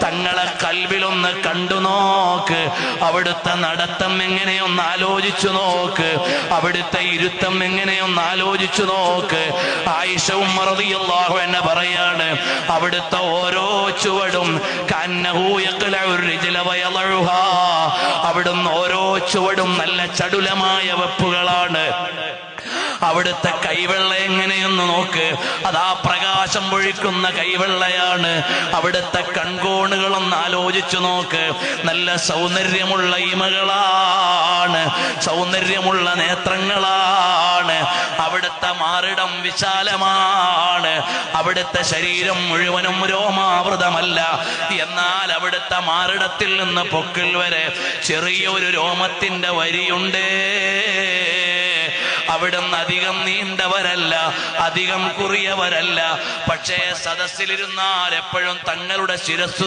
തങ്ങളെ കൽബിലൊന്ന് കണ്ടു നോക്ക്. അവിടുത്തെ നടത്തം എങ്ങനെയൊന്ന് ആലോചിച്ചു നോക്ക്. അവിടുത്തെ ഇരുത്തം എങ്ങനെയൊന്ന് ആലോചിച്ചു നോക്ക്. ആയിഷ ഉമ്മ റളിയല്ലാഹു അൻഹ പറയാണ്, അവിടുത്തെ ഓരോ ചുവടും കന്നഹു യഖ്ലഉ റിജ്ല വയളഉഹാ, അവിടുന്ന് ഓരോ ചുവടും നല്ല ചടുലമായ വെപ്പുകളാണ്. അവിടുത്തെ കൈവെള്ള എങ്ങനെയൊന്ന് നോക്ക്, അതാ പ്രകാശം പൊഴിക്കുന്ന കൈവെള്ളയാണ്. അവിടുത്തെ കൺകോണുകളൊന്ന് ആലോചിച്ചു നോക്ക്, നല്ല സൗന്ദര്യമുള്ള ഇമകളാണ്, സൗന്ദര്യമുള്ള നേത്രങ്ങളാണ്. അവിടുത്തെ മാറിടം വിശാലമാണ്. അവിടുത്തെ ശരീരം മുഴുവനും രോമാവൃതമല്ല, എന്നാൽ അവിടുത്തെ മാറിടത്തിൽ നിന്ന് പൊക്കിൾ വരെ ചെറിയൊരു രോമത്തിന്റെ വരിയുണ്ട്. അവിടുന്ന് അധികം നീണ്ടവരല്ല, അധികം കുറിയവരല്ല. പക്ഷേ സദസ്സിലിരുന്നാൽ എപ്പോഴും തങ്ങളുടെ ശിരസ്സു